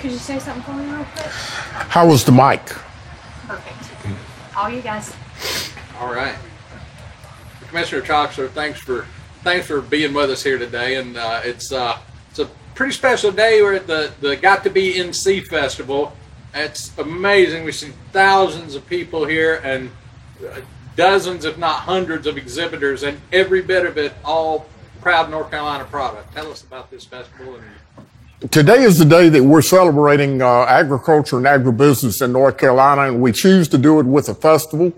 could you say something for me real quick? How was the mic? Perfect. All you guys. All right. Commissioner Troxler, thanks for being with us here today, and it's a pretty special day. We're at the Got to Be NC Festival. It's amazing. We see thousands of people here and dozens, if not hundreds, of exhibitors, and every bit of it all proud North Carolina product. Tell us about this festival. Today is the day that we're celebrating agriculture and agribusiness in North Carolina, and we choose to do it with a festival.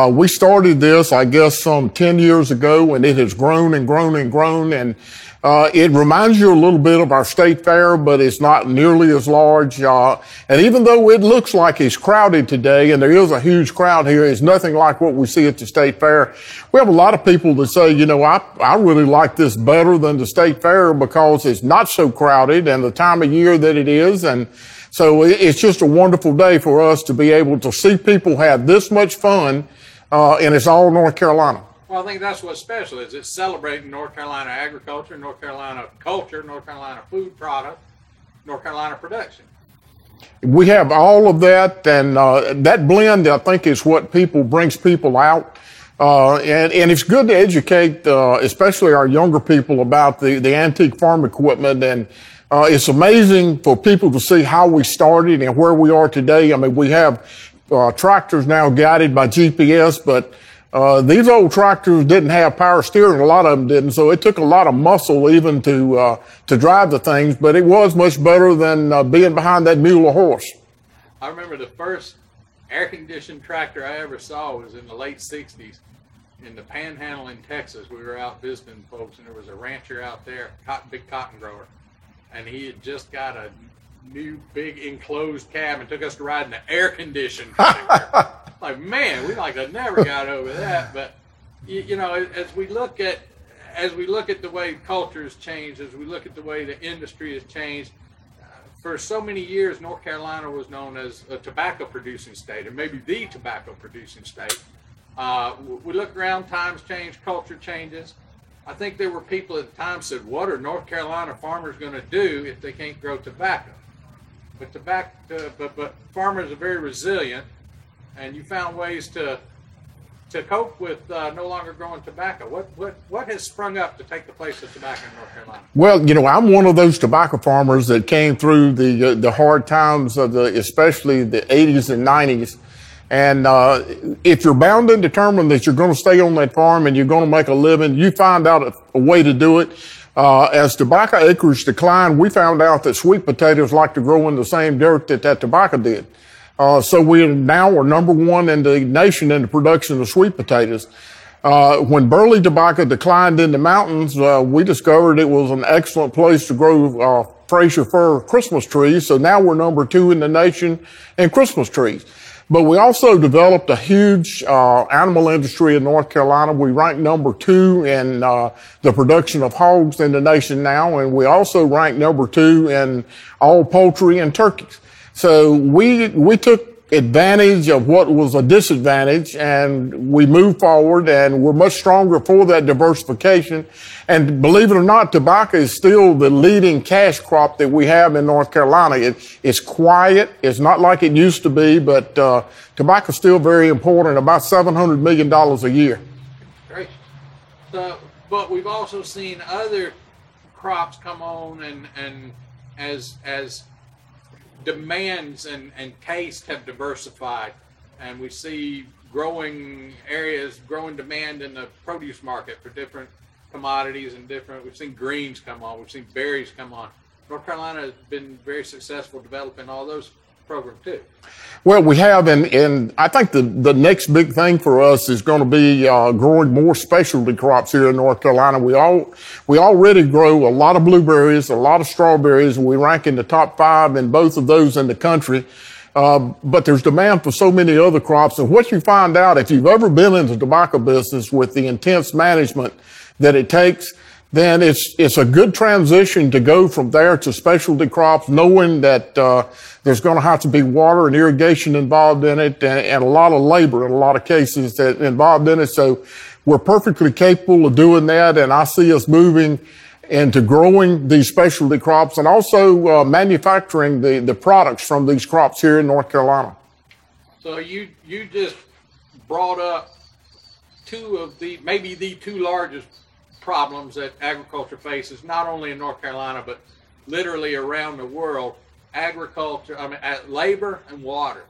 We started this, I guess, some 10 years ago, and it has grown and grown and grown. And it reminds you a little bit of our state fair, but it's not nearly as large. And even though it looks like it's crowded today, and there is a huge crowd here, it's nothing like what we see at the state fair. We have a lot of people that say, you know, I really like this better than the state fair because it's not so crowded and the time of year that it is. And so it's just a wonderful day for us to be able to see people have this much fun. And it's all North Carolina. Well, I think that's what's special is it's celebrating North Carolina agriculture, North Carolina culture, North Carolina food product, North Carolina production. We have all of that, and that blend, I think, is what brings people out. And it's good to educate, especially our younger people, about the antique farm equipment. And it's amazing for people to see how we started and where we are today. I mean, we have tractors now guided by GPS, but these old tractors didn't have power steering. A lot of them didn't, so it took a lot of muscle even to drive the things. But it was much better than being behind that mule or horse. I remember the first air-conditioned tractor I ever saw was in the late '60s in the Panhandle in Texas. We were out visiting folks, and there was a rancher out there, big cotton grower, and he had just got a new big enclosed cab and took us to ride in the air-conditioned tractor. Like, man, we never got over that. But you know, as we look at the way culture has changed, as we look at the way the industry has changed, for so many years, North Carolina was known as a tobacco producing state, or maybe the tobacco producing state. We look around, times change, culture changes. I think there were people at the time said, what are North Carolina farmers going to do if they can't grow tobacco? But farmers are very resilient, and you found ways to cope with no longer growing tobacco. What has sprung up to take the place of tobacco in North Carolina? Well, you know, I'm one of those tobacco farmers that came through the hard times of especially the 80s and 90s. And if you're bound and determined that you're going to stay on that farm and you're going to make a living, you find out a way to do it. As tobacco acreage declined, we found out that sweet potatoes like to grow in the same dirt that tobacco did. So we now are number one in the nation in the production of sweet potatoes. When burley tobacco declined in the mountains, we discovered it was an excellent place to grow Fraser fir Christmas trees. So now we're number two in the nation in Christmas trees. But we also developed a huge animal industry in North Carolina. We rank number two in the production of hogs in the nation now, and we also rank number two in all poultry and turkeys. So we took advantage of what was a disadvantage, and we moved forward, and we're much stronger for that diversification. And believe it or not, tobacco is still the leading cash crop that we have in North Carolina. It's quiet. It's not like it used to be, but tobacco is still very important, about $700 million a year. Great. So, but we've also seen other crops come on, and as demands and taste have diversified, and we see growing demand in the produce market for different commodities and we've seen greens come on, we've seen berries come on. North Carolina has been very successful developing all those programs too. Well, we have, and I think the next big thing for us is going to be growing more specialty crops here in North Carolina. We already grow a lot of blueberries, a lot of strawberries, and we rank in the top 5 in both of those in the country. But there's demand for so many other crops. And what you find out, if you've ever been in the tobacco business with the intense management that it takes, then it's a good transition to go from there to specialty crops, knowing that there's going to have to be water and irrigation involved in it, and a lot of labor in a lot of cases that involved in it. So we're perfectly capable of doing that, and I see us moving into growing these specialty crops and also manufacturing the products from these crops here in North Carolina. So you just brought up maybe the two largest problems that agriculture faces, not only in North Carolina, but literally around the world: agriculture, labor and water.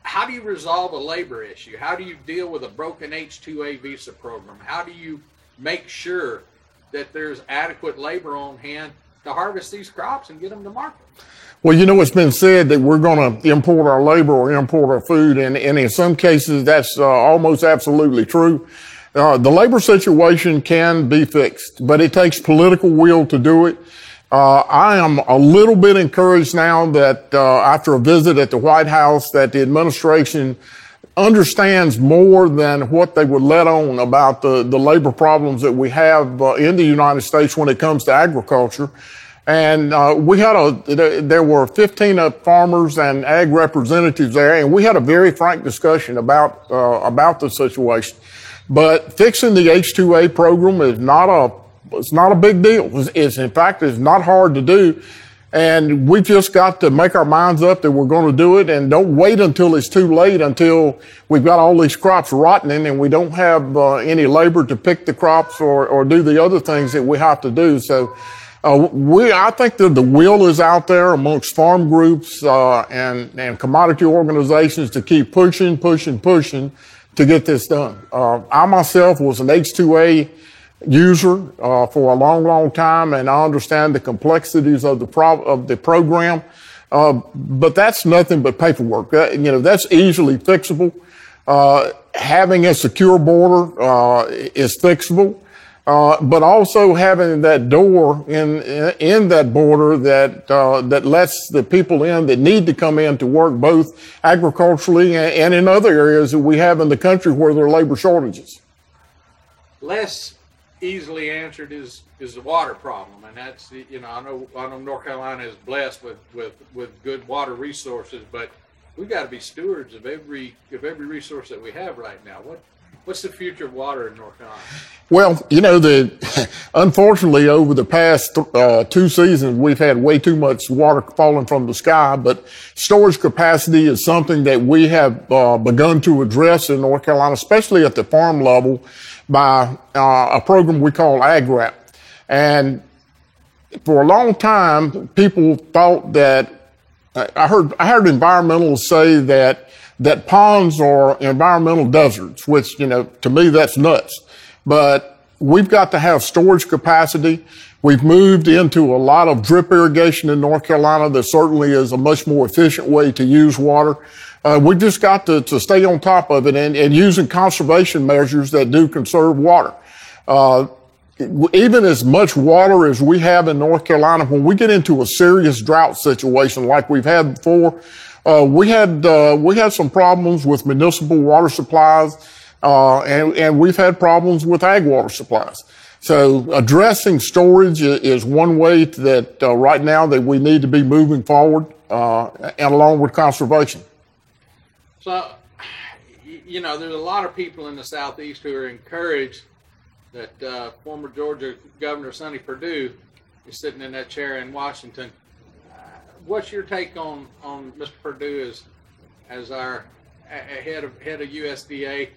How do you resolve a labor issue? How do you deal with a broken H-2A visa program? How do you make sure that there's adequate labor on hand to harvest these crops and get them to market? Well, it's been said that we're going to import our labor or import our food, and in some cases that's almost absolutely true. The labor situation can be fixed, but it takes political will to do it. I am a little bit encouraged now that after a visit at the White House, that the administration understands more than what they would let on about the labor problems that we have in the United States when it comes to agriculture. And there were 15 farmers and ag representatives there, and we had a very frank discussion about the situation. But fixing the H-2A program is not a big deal. In fact, it's not hard to do. And we've just got to make our minds up that we're going to do it, and don't wait until it's too late, until we've got all these crops rotting and we don't have any labor to pick the crops or do the other things that we have to do. So I think that the will is out there amongst farm groups and commodity organizations to keep pushing to get this done. I myself was an H-2A user for a long time, and I understand the complexities of the program. But that's nothing but paperwork. That's easily fixable. Having a secure border is fixable. But also having that door in that border that lets the people in that need to come in to work both agriculturally and in other areas that we have in the country where there are labor shortages. Less easily answered is the water problem, and that's I know North Carolina is blessed with good water resources, but we've got to be stewards of every resource that we have right now. What's the future of water in North Carolina? Well, unfortunately, over the past 2 seasons, we've had way too much water falling from the sky, but storage capacity is something that we have begun to address in North Carolina, especially at the farm level, by a program we call AgWrap. And for a long time, people thought that, I heard environmentalists say that ponds are environmental deserts, which, to me, that's nuts. But we've got to have storage capacity. We've moved into a lot of drip irrigation in North Carolina. That certainly is a much more efficient way to use water. We just got to stay on top of it and using conservation measures that do conserve water. Even as much water as we have in North Carolina, when we get into a serious drought situation like we've had before, we had some problems with municipal water supplies, and we've had problems with ag water supplies. So addressing storage is one way that right now that we need to be moving forward, and along with conservation. So, there's a lot of people in the Southeast who are encouraged that former Georgia Governor Sonny Perdue is sitting in that chair in Washington. What's your take on Mr. Perdue as our head of USDA?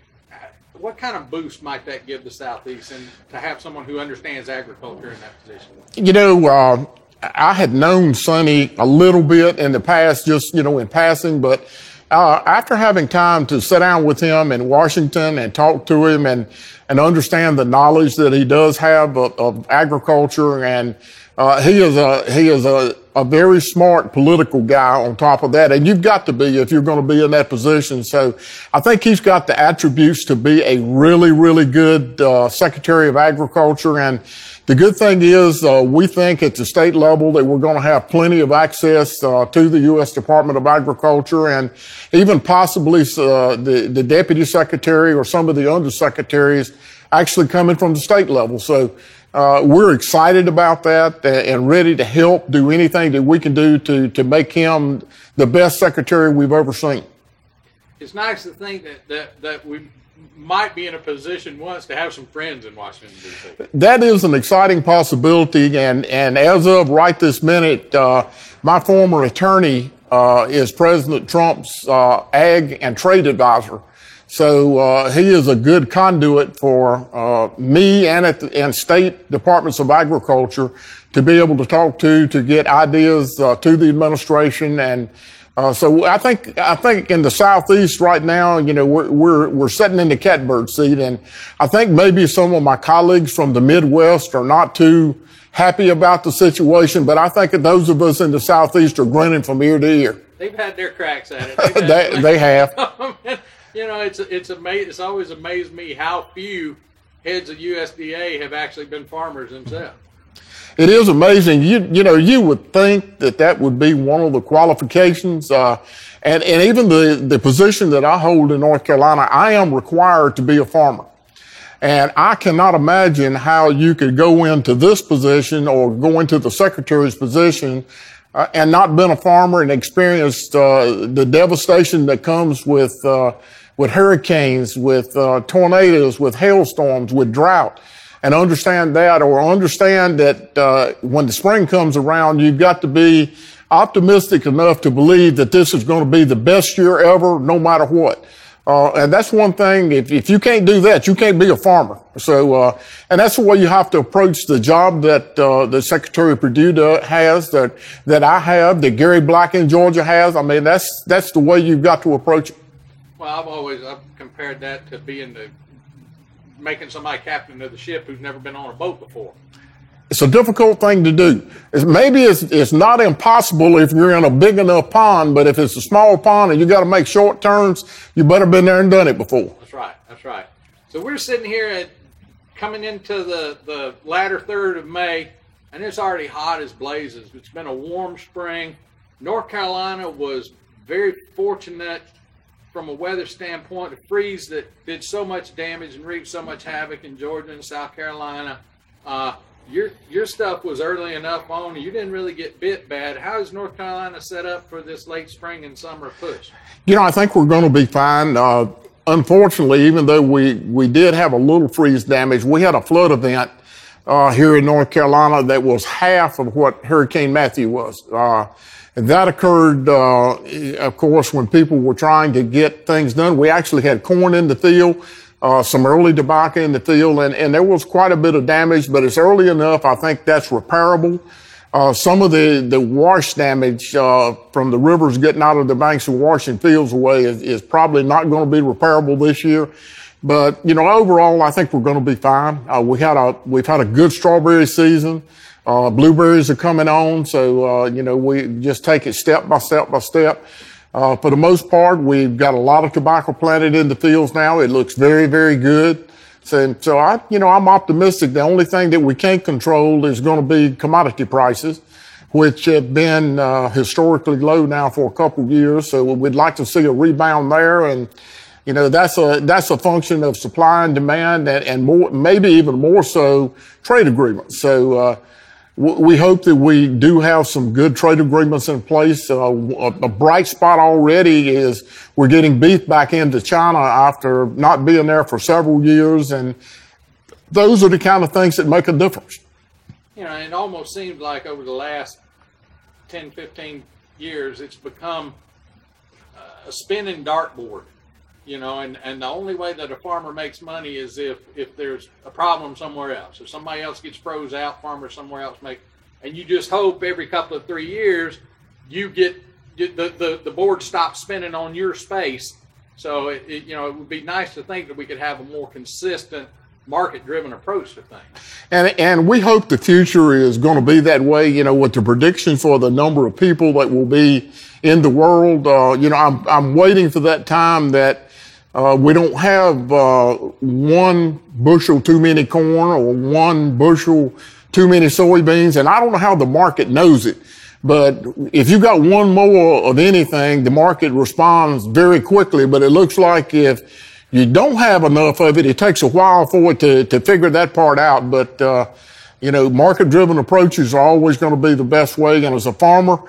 What kind of boost might that give the Southeast, and to have someone who understands agriculture in that position? I had known Sonny a little bit in the past, just, in passing, but after having time to sit down with him in Washington and talk to him and understand the knowledge that he does have of agriculture, and he is a very smart political guy on top of that. And you've got to be if you're going to be in that position. So I think he's got the attributes to be a really, really good Secretary of Agriculture. And the good thing is we think at the state level that we're going to have plenty of access to the U.S. Department of Agriculture, and even possibly the Deputy Secretary or some of the undersecretaries actually coming from the state level. So we're excited about that and ready to help do anything that we can do to make him the best secretary we've ever seen. It's nice to think that we might be in a position once to have some friends in Washington, D.C. That is an exciting possibility, and as of right this minute, my former attorney is President Trump's ag and trade advisor. So he is a good conduit for me and state departments of agriculture to be able to talk to get ideas to the administration. And so I think in the Southeast right now, you know, we're sitting in the catbird seat, and I think maybe some of my colleagues from the Midwest are not too happy about the situation, but I think that those of us in the Southeast are grinning from ear to ear. They've had their cracks at it. They have. You know, it's always amazed me how few heads of USDA have actually been farmers themselves. It is amazing. You would think that would be one of the qualifications, and even the position that I hold in North Carolina, I am required to be a farmer. And I cannot imagine how you could go into this position or go into the secretary's position and not been a farmer and experienced the devastation that comes with hurricanes, with tornadoes, with hailstorms, with drought, and understand that, or understand that when the spring comes around, you've got to be optimistic enough to believe that this is going to be the best year ever, no matter what. And that's one thing. If you can't do that, you can't be a farmer. So, and that's the way you have to approach the job that the Secretary Perdue has, that I have, that Gary Black in Georgia has. I mean, that's the way you've got to approach it. Well, I've compared that to making somebody captain of the ship who's never been on a boat before. It's a difficult thing to do. Maybe it's not impossible if you're in a big enough pond, but if it's a small pond and you got to make short turns, you better been there and done it before. That's right. So we're sitting here coming into the latter third of May, and it's already hot as blazes. It's been a warm spring. North Carolina was very fortunate from a weather standpoint. The freeze that did so much damage and wreaked so much havoc in Georgia and South Carolina. Your stuff was early enough on, you didn't really get bit bad. How is North Carolina set up for this late spring and summer push? You know, I think we're going to be fine. Unfortunately, even though we did have a little freeze damage, we had a flood event here in North Carolina that was half of what Hurricane Matthew was. That occurred, of course, when people were trying to get things done. We actually had corn in the field. Some early debacle in the field, and there was quite a bit of damage, but it's early enough. I think that's repairable. Some of the wash damage from the rivers getting out of the banks and washing fields away is probably not going to be repairable this year. But, you know, overall, I think we're going to be fine. We've had a good strawberry season. Blueberries are coming on, so, you know, we just take it step by step by step. For the most part, we've got a lot of tobacco planted in the fields now. It looks very, very good. So I'm optimistic. The only thing that we can't control is going to be commodity prices, which have been historically low now for a couple of years. So we'd like to see a rebound there, and you know that's a function of supply and demand, and more, maybe even more so, trade agreements. So. We hope that we do have some good trade agreements in place. A bright spot already is we're getting beef back into China after not being there for several years, and those are the kind of things that make a difference. You know, it almost seems like over the last 10, 15 years, it's become a spinning dartboard. You know, and the only way that a farmer makes money is if there's a problem somewhere else. If somebody else gets froze out, farmers somewhere else and you just hope every couple of 3 years you get the board stops spinning on your space. So it would be nice to think that we could have a more consistent market-driven approach to things. And we hope the future is going to be that way. You know, with the predictions for the number of people that will be in the world, I'm waiting for that time that we don't have 1 bushel too many corn or 1 bushel too many soybeans. And I don't know how the market knows it, but if you got 1 more of anything, the market responds very quickly. But it looks like if you don't have enough of it, it takes a while for it to figure that part out. But, market-driven approaches are always going to be the best way. And as a farmer,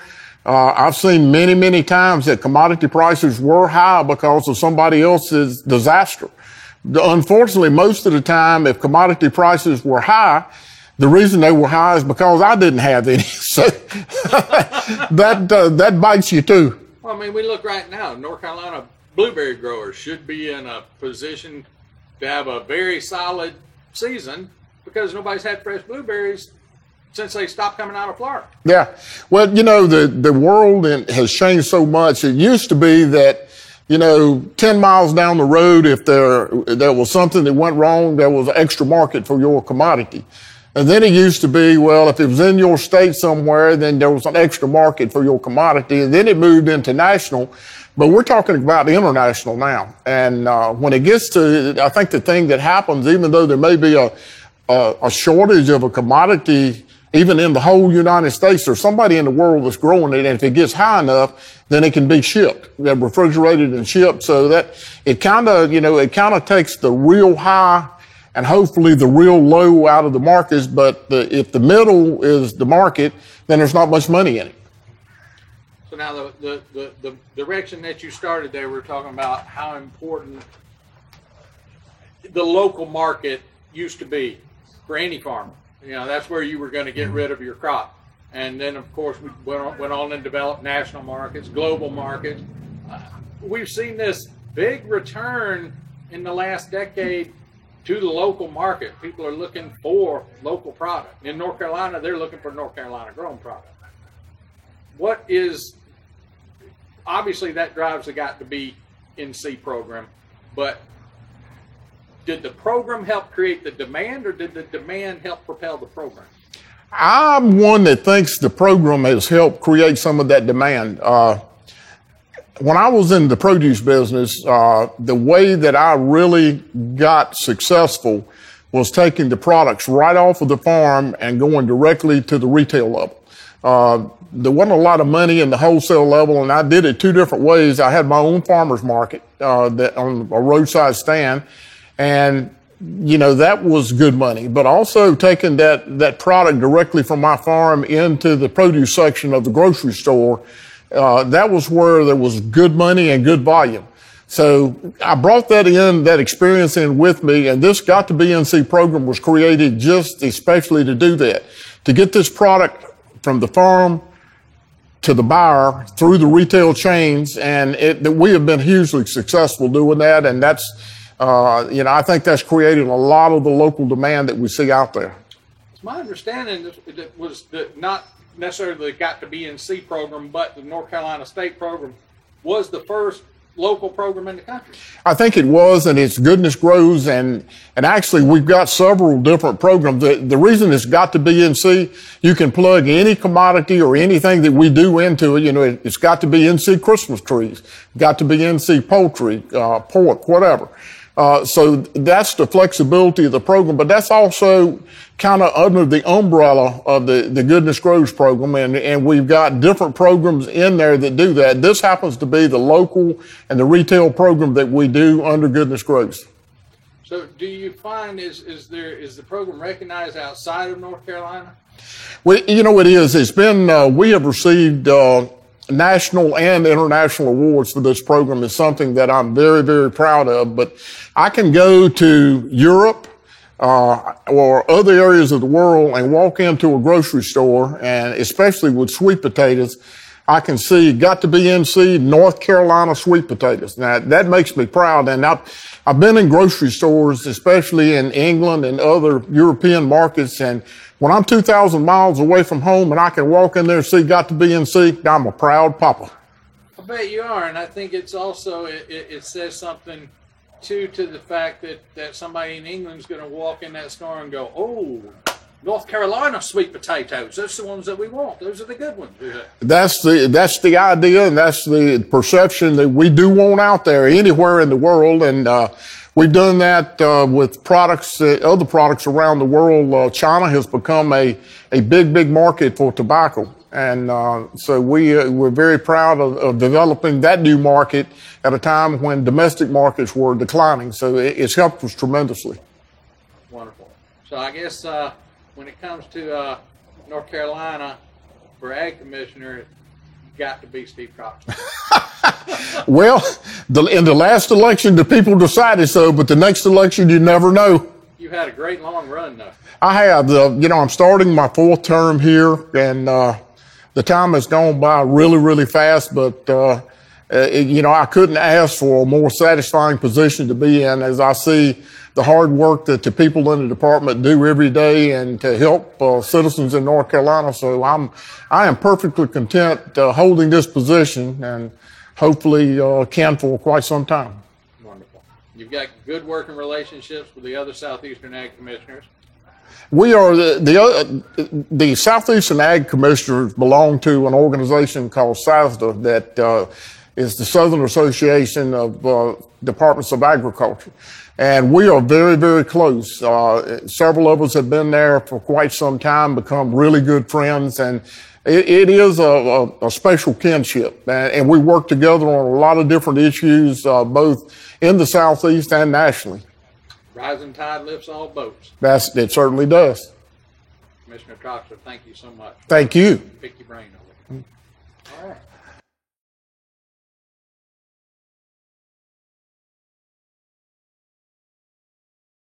I've seen many, many times that commodity prices were high because of somebody else's disaster. Unfortunately, most of the time, if commodity prices were high, the reason they were high is because I didn't have any. So that bites you too. Well, I mean, we look right now, North Carolina blueberry growers should be in a position to have a very solid season because nobody's had fresh blueberries since they stopped coming out of Florida. Yeah. Well, the world has changed so much. It used to be that, 10 miles down the road, if there was something that went wrong, there was an extra market for your commodity. And then it used to be, well, if it was in your state somewhere, then there was an extra market for your commodity. And then it moved into national. But we're talking about international now. And when it gets to, I think the thing that happens, even though there may be a shortage of a commodity, even in the whole United States, there's somebody in the world that's growing it. And if it gets high enough, then it can be shipped. They're refrigerated and shipped. So that it kind of takes the real high and hopefully the real low out of the markets. But if the middle is the market, then there's not much money in it. So now the direction that you started there, we're talking about how important the local market used to be for any farmer. That's where you were going to get rid of your crop. And then, of course, we went on and developed national markets, global markets. We've seen this big return in the last decade to the local market. People are looking for local product. In North Carolina, they're looking for North Carolina grown product. Obviously that drives the Got to Be NC program, but did the program help create the demand or did the demand help propel the program? I'm one that thinks the program has helped create some of that demand. When I was in the produce business, the way that I really got successful was taking the products right off of the farm and going directly to the retail level. There wasn't a lot of money in the wholesale level, and I did it two different ways. I had my own farmer's market that on a roadside stand, and that was good money. But also taking that product directly from my farm into the produce section of the grocery store, that was where there was good money and good volume. So I brought that experience in with me, and this Got to Be NC program was created just especially to do that, to get this product from the farm to the buyer through the retail chains, and we have been hugely successful doing that, and that's, I think that's created a lot of the local demand that we see out there. It's my understanding that was not necessarily the Got to Be NC program, but the North Carolina State program was the first local program in the country. I think it was, and it's Goodness Grows, and actually we've got several different programs. The reason it's Got to Be NC, you can plug any commodity or anything that we do into it. It's Got to Be NC Christmas trees, Got to Be NC poultry, pork, whatever. So that's the flexibility of the program, but that's also kind of under the umbrella of the Goodness Grows program, and we've got different programs in there that do that. This happens to be the local and the retail program that we do under Goodness Grows. So do you find is the program recognized outside of North Carolina? Well, it is. It's been, we have received national and international awards for this program. Is something that I'm very, very proud of. But I can go to Europe or other areas of the world and walk into a grocery store, and especially with sweet potatoes, I can see Got to Be NC North Carolina sweet potatoes. Now that makes me proud. And I've been in grocery stores, especially in England and other European markets, and when I'm 2,000 miles away from home and I can walk in there and see Got to Be NC, I'm a proud papa. I bet you are, and I think it's also, it says something too to the fact that somebody in England's going to walk in that store and go, oh, North Carolina sweet potatoes, those are the ones that we want. Those are the good ones. That's the idea, and that's the perception that we do want out there anywhere in the world. And we've done that with products, other products around the world. China has become a big market for tobacco. And so we're very proud of developing that new market at a time when domestic markets were declining. So it's helped us tremendously. Wonderful. So I guess when it comes to North Carolina, for Ag Commissioner, it's got to be Steve Cox. Well, in the last election, the people decided so, but the next election, you never know. You've had a great long run, though. I have. I'm starting my 4th term here, and the time has gone by really, really fast, but I couldn't ask for a more satisfying position to be in as I see the hard work that the people in the department do every day and to help citizens in North Carolina. So I am perfectly content holding this position and hopefully can for quite some time. Wonderful. You've got good working relationships with the other Southeastern Ag Commissioners. We are the Southeastern Ag Commissioners belong to an organization called SASDA that is the Southern Association of Departments of Agriculture. And we are very, very close. Several of us have been there for quite some time, become really good friends, and it is a special kinship. And we work together on a lot of different issues, both in the Southeast and nationally. Rising tide lifts all boats. It certainly does. Commissioner Troxler, thank you so much. Thank you. Pick your brain over it. All right.